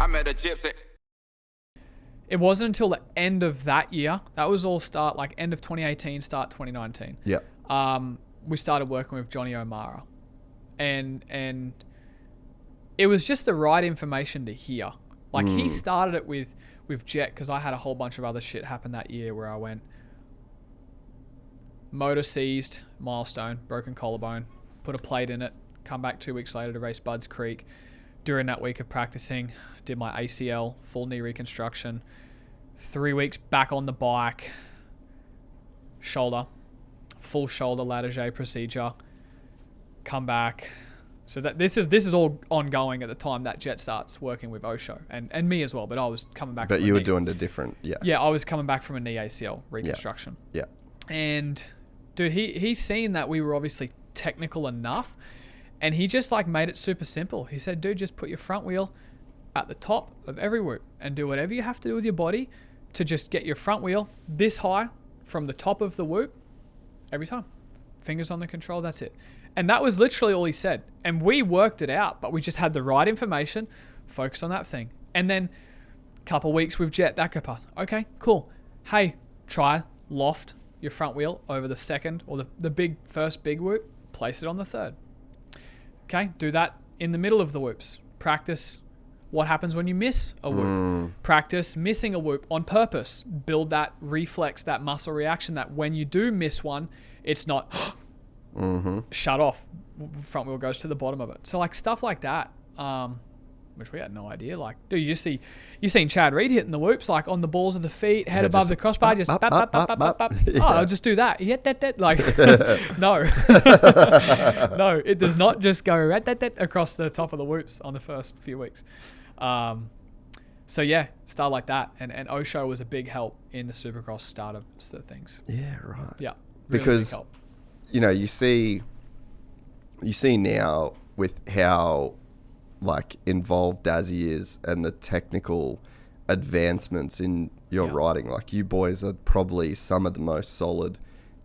I met a gypsy. It wasn't until the end of that year. That was all start like end of 2018, start 2019. Yeah. We started working with Johnny O'Mara, and it was just the right information to hear. Like he started it with Jet, because I had a whole bunch of other shit happen that year where I went motor seized, milestone, broken collarbone, put a plate in it, come back 2 weeks later to race Budds Creek. During that week of practicing, did my ACL, full knee reconstruction, 3 weeks back on the bike, shoulder, full shoulder Latarjet procedure, come back. So that this is all ongoing at the time that Jet starts working with Osho and me as well. But I was coming back. But from you a were knee. doing the different, yeah. Yeah, I was coming back from a knee ACL reconstruction. Yeah. And dude, he's seen that we were obviously technical enough, and he just like made it super simple. He said, dude, just put your front wheel at the top of every whoop and do whatever you have to do with your body to just get your front wheel this high from the top of the whoop every time. Fingers on the control, that's it. And that was literally all he said. And we worked it out, but we just had the right information, focused on that thing. And then a couple weeks with Jet, that could pass. Okay, cool. Hey, try loft your front wheel over the second or the first big whoop, place it on the third. Okay, do that in the middle of the whoops. Practice what happens when you miss a whoop. Practice missing a whoop on purpose. Build that reflex, that muscle reaction that when you do miss one, it's not shut off. Front wheel goes to the bottom of it. So like stuff like that, which we had no idea. Like, dude, you seen Chad Reed hitting the whoops like on the balls of the feet, head above the crossbar, just bap, bap, bap, bap, bap, bap. Yeah. Oh, I'll just do that. Yeah, that. Like, no, no, it does not just go that across the top of the whoops on the first few weeks. So yeah, start like that, and Osho was a big help in the Supercross start of things. Yeah, right. Yeah, really because big help. You know, you see now with how like involved Dazzy is and the technical advancements in your riding. Like you boys are probably some of the most solid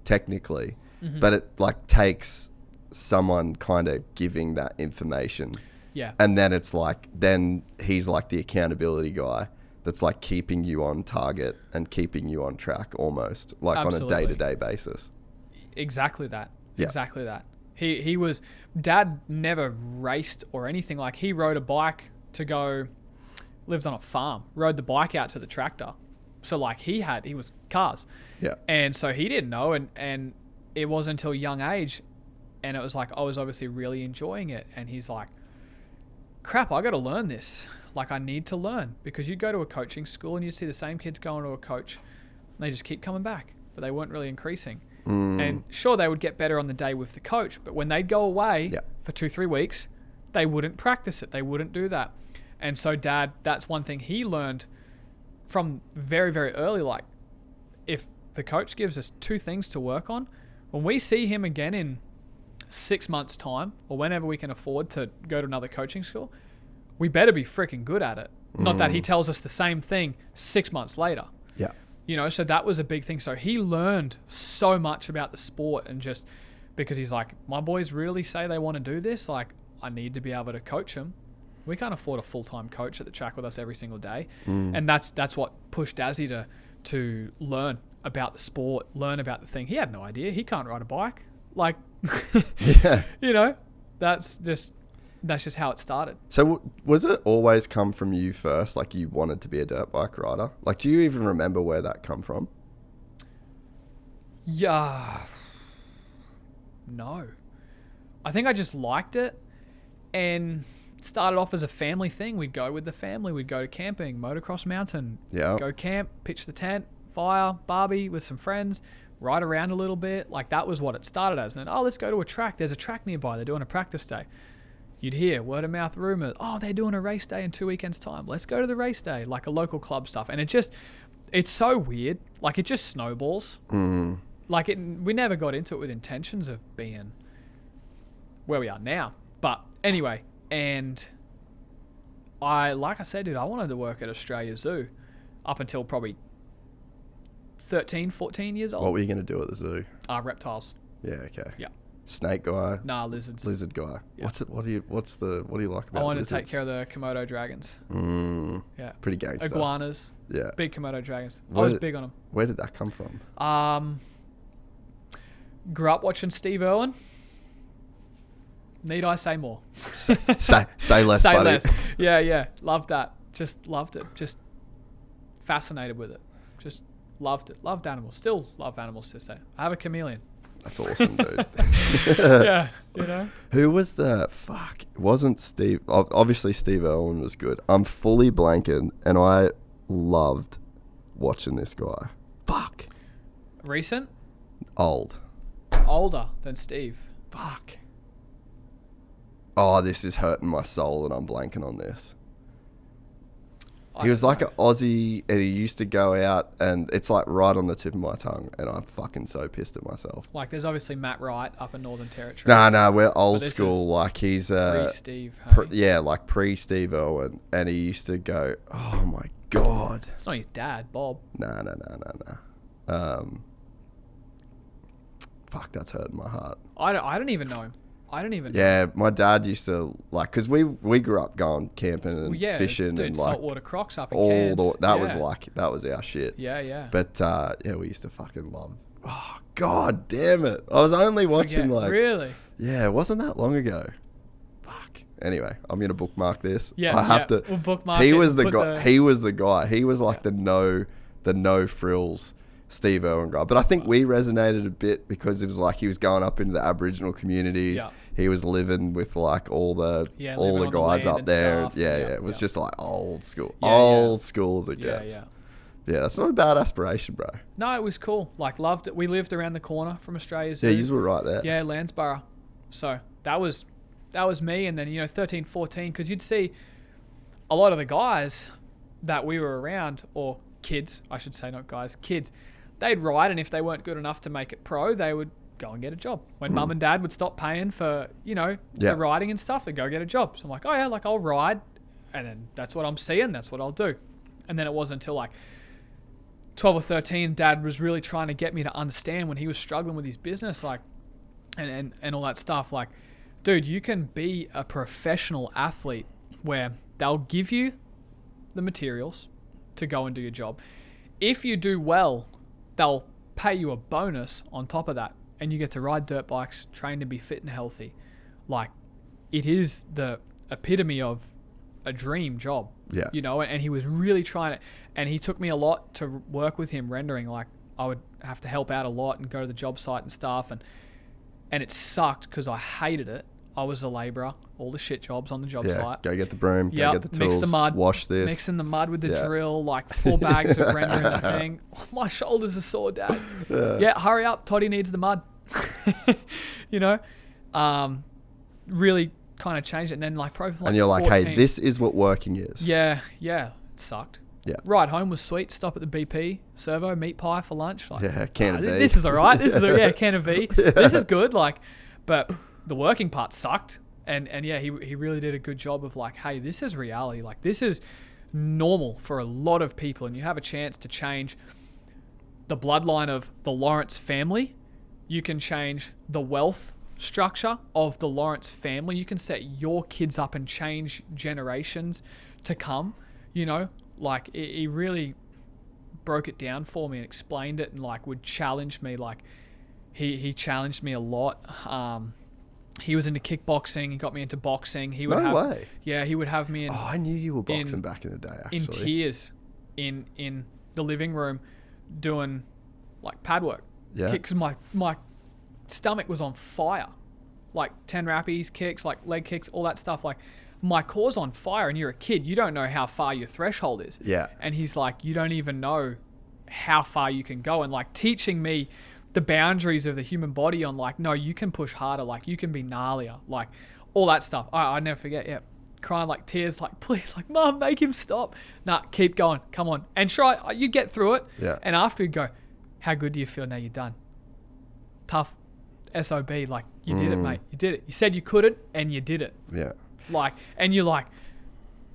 technically, but it like takes someone kind of giving that information. Yeah. And then it's like, then he's like the accountability guy that's like keeping you on target and keeping you on track almost like Absolutely. on a day-to-day basis. Exactly that. Yeah. Exactly that. He was, Dad never raced or anything. Like he rode a bike to go, lived on a farm, rode the bike out to the tractor. So like he was cars. Yeah. And so he didn't know. And it wasn't until a young age. And it was like, I was obviously really enjoying it. And he's like, crap, I got to learn this. Like I need to learn, because you go to a coaching school and you see the same kids going to a coach and they just keep coming back, but they weren't really increasing. And sure, they would get better on the day with the coach, but when they'd go away for 2-3 weeks, they wouldn't practice it. They wouldn't do that. And so Dad, that's one thing he learned from very, very early. Like if the coach gives us 2 things to work on, when we see him again in 6 months time or whenever we can afford to go to another coaching school, we better be freaking good at it. Not that he tells us the same thing 6 months later. Yeah. You know, so that was a big thing. So he learned so much about the sport, and just because he's like, my boys really say they want to do this, like I need to be able to coach them. We can't afford a full-time coach at the track with us every single day. And that's what pushed Dazzy to learn about the sport, learn about the thing. He had no idea. He can't ride a bike. Like, Yeah. you know, that's just how it started. So was it always come from you first? Like you wanted to be a dirt bike rider? Like, do you even remember where that come from? Yeah. No. I think I just liked it, and it started off as a family thing. We'd go with the family. We'd go to camping, motocross mountain. Yeah. Go camp, pitch the tent, fire, barbie with some friends, ride around a little bit. Like that was what it started as. And then, let's go to a track. There's a track nearby. They're doing a practice day. You'd hear word of mouth rumors. Oh, they're doing a race day in 2 weekends time. Let's go to the race day, like a local club stuff. And it's so weird. Like it just snowballs. Like we never got into it with intentions of being where we are now. But anyway, and like I said, dude, I wanted to work at Australia Zoo up until probably 13, 14 years old. What were you going to do at the zoo? Reptiles. Yeah, okay. Yeah. Snake guy. Nah, lizards. Lizard guy. Yeah. What do you like about I wanted lizards? to take care of the Komodo dragons. Yeah. Pretty gangster. Iguanas. Yeah. Big Komodo dragons. I was big on them. Where did that come from? Grew up watching Steve Irwin. Need I say more? Say less, Say buddy. less. Yeah. Loved that. Just loved it. Just fascinated with it. Just loved it. Loved animals. Still love animals to this day. I have a chameleon. That's awesome, dude. Yeah, you know. Who was the fuck? It wasn't Steve. Obviously, Steve Irwin was good. I'm fully blanking, and I loved watching this guy. Fuck. Recent? Old. Older than Steve. Fuck. Oh, this is hurting my soul, and I'm blanking on this. He was like an Aussie, and he used to go out, and it's like right on the tip of my tongue, and I'm fucking so pissed at myself. Like, there's obviously Matt Wright up in Northern Territory. Nah, we're old school. Like, he's pre-Steve. yeah, like pre-Steve Irwin, and he used to go, oh my god. It's not his dad, Bob. Nah. Fuck, that's hurting my heart. I don't even know him. I don't even know. Yeah, my dad used to, like, because we grew up going camping and fishing dude, and like saltwater crocs up in all Cairns. that was our shit. Yeah. But yeah, we used to fucking love. Oh god damn it! I was only watching really. Yeah, it wasn't that long ago. Fuck. Anyway, I'm gonna bookmark this. Yeah, I have to. We'll bookmark he it was and the put guy. He was the guy. He was like the no frills Steve Irwin guy. But I think we resonated a bit because it was like he was going up into the Aboriginal communities. Yeah. He was living with like all the guys up there. Stuff. Yeah. It was just like old school. Yeah, old school as it gets. Yeah. Yeah, that's not a bad aspiration, bro. No, it was cool. Like, loved it. We lived around the corner from Australia Zoo. Yeah, you were right there. Yeah, Landsborough. So that was me. And then, 13, 14, because you'd see a lot of the guys that we were around, or kids, I should say, not guys, kids, they'd ride, and if they weren't good enough to make it pro, they would go and get a job. When mum and dad would stop paying for, the riding and stuff, they'd go get a job. So I'm like, oh yeah, like I'll ride, and then that's what I'm seeing, that's what I'll do. And then it wasn't until like 12 or 13, dad was really trying to get me to understand when he was struggling with his business, like, and all that stuff. Like, dude, you can be a professional athlete where they'll give you the materials to go and do your job. If you do well, they'll pay you a bonus on top of that, and you get to ride dirt bikes, train to be fit and healthy. Like, it is the epitome of a dream job. Yeah. And he was really trying to, and he took me a lot to work with him rendering. Like, I would have to help out a lot and go to the job site and stuff, and it sucked because I hated it. I was a labourer, all the shit jobs on the job site. Go get the broom, go get the tools, mix the mud, wash this. Mixing the mud with the drill, like 4 bags of rendering the thing. My shoulders are sore, Dad. Yeah, hurry up. Toddy needs the mud. Really kind of changed it. And then probably and you're like, 14, hey, this is what working is. Yeah. It sucked. Yeah. Ride home was sweet. Stop at the BP servo, meat pie for lunch. Like, can of V. This is all right. This is can of V. Yeah. This is good. But the working part sucked. And yeah, he really did a good job of like, hey, this is reality. Like, this is normal for a lot of people, and you have a chance to change the bloodline of the Lawrence family. You can change the wealth structure of the Lawrence family. You can set your kids up and change generations to come. Like, he really broke it down for me and explained it, and like would challenge me. Like, he challenged me a lot. He was into kickboxing. He got me into boxing. He would way. Yeah, he would have me in. Oh, I knew you were boxing back in the day, actually. In tears, in the living room, doing like pad work. Yeah. Because my stomach was on fire, like 10 rappies, kicks, like leg kicks, all that stuff. Like, my core's on fire, and you're a kid. You don't know how far your threshold is. Yeah. And he's like, you don't even know how far you can go, and like teaching me the boundaries of the human body on like, no, you can push harder, like you can be gnarlier, like all that stuff. I never forget. Yeah, crying like tears, like, please, like, Mum, make him stop. Nah, keep going, come on, and try. You get through it. Yeah. And after you go, how good do you feel now? You're done. Tough SOB, like, you did it, mate. You did it. You said you couldn't, and you did it. Yeah. Like, and you're like,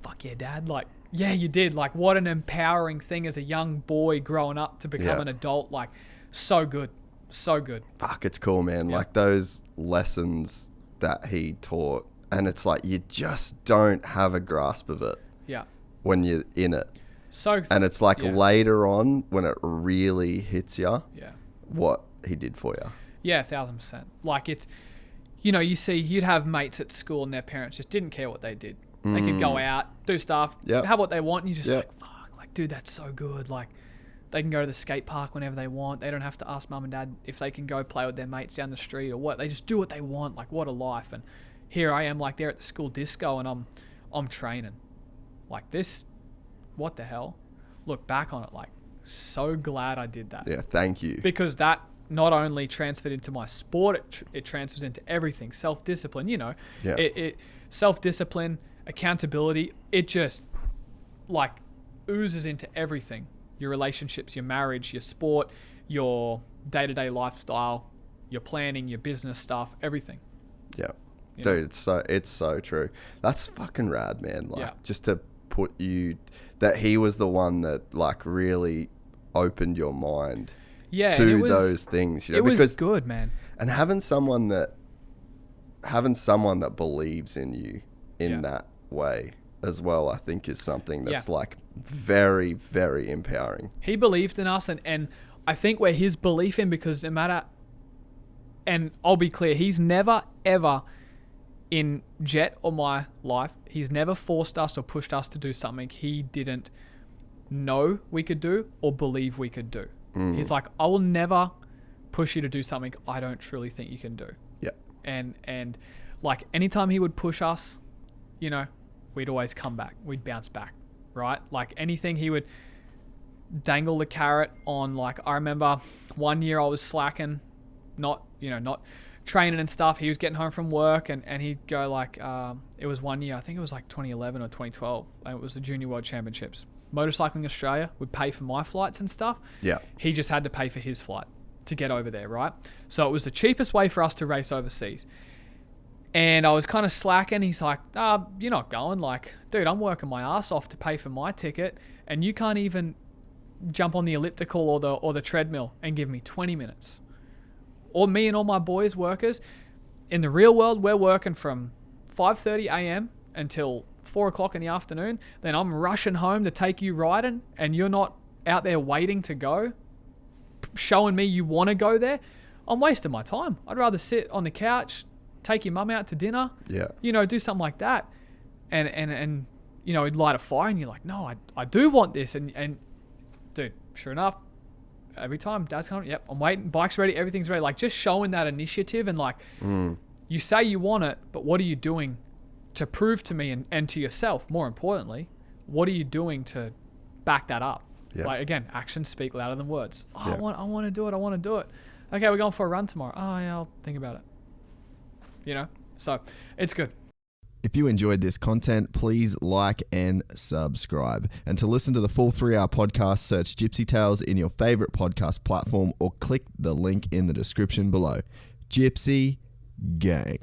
fuck yeah, Dad. Like, yeah, you did. Like, what an empowering thing as a young boy growing up to become an adult. Like, so good. So good. Fuck, it's cool, man. Yeah. Like those lessons that he taught, and it's like you just don't have a grasp of it Yeah. when you're in it. So And it's like yeah. later on when it really hits you Yeah. what he did for you. Yeah, 1,000%. Like it's, you'd have mates at school and their parents just didn't care what they did. They could go out, do stuff, Yep. have what they want, and you're just Yep. like, fuck, like, dude, that's so good. Like, they can go to the skate park whenever they want. They don't have to ask mum and dad if they can go play with their mates down the street or what. They just do what they want. Like, what a life. And here I am, like, they're at the school disco and I'm training. Like, this, what the hell? Look back on it, like, so glad I did that. Yeah, thank you. Because that not only transferred into my sport, it transfers into everything. Self-discipline, Yeah. it self-discipline, accountability, it just like oozes into everything. Your relationships, your marriage, your sport, your day-to-day lifestyle, your planning, your business stuff, everything. Yeah. You know? Dude, it's so true. That's fucking rad, man. Like Yeah. just to put you that he was the one that like really opened your mind Yeah, to it was, those things, you know, it was because good, man. and having someone that believes in you in that way as well, I think is something that's like very, very empowering. He believed in us, and I think we're his belief in, because no matter, and I'll be clear, he's never, ever in Jet or my life, he's never forced us or pushed us to do something he didn't know we could do or believe we could do. He's like, I will never push you to do something I don't truly think you can do. Yeah. And like anytime he would push us, we'd always come back. We'd bounce back, right? Like anything he would dangle the carrot on. Like I remember one year I was slacking, not training and stuff. He was getting home from work and he'd go like, it was one year, I think it was like 2011 or 2012. And it was the Junior World Championships. Motorcycling Australia would pay for my flights and stuff. Yeah. He just had to pay for his flight to get over there, right? So it was the cheapest way for us to race overseas. And I was kind of slacking. He's like, you're not going. Like, dude, I'm working my ass off to pay for my ticket, and you can't even jump on the elliptical or the treadmill and give me 20 minutes. Or me and all my boys workers. In the real world, we're working from 5:30 a.m. until 4 o'clock in the afternoon. Then I'm rushing home to take you riding, and you're not out there waiting to go, showing me you want to go there. I'm wasting my time. I'd rather sit on the couch, take your mum out to dinner, do something like that. And he'd light a fire and you're like, no, I do want this. And dude, sure enough, every time Dad's coming, yep, I'm waiting, bike's ready, everything's ready. Like just showing that initiative and like, you say you want it, but what are you doing to prove to me and to yourself, more importantly, what are you doing to back that up? Yeah. Like again, actions speak louder than words. Oh, yeah. I want to do it. I want to do it. Okay, we're going for a run tomorrow. Oh yeah, I'll think about it. So it's good. If you enjoyed this content, please like and subscribe. And to listen to the full 3-hour podcast, search Gypsy Tales in your favorite podcast platform or click the link in the description below. Gypsy Gang.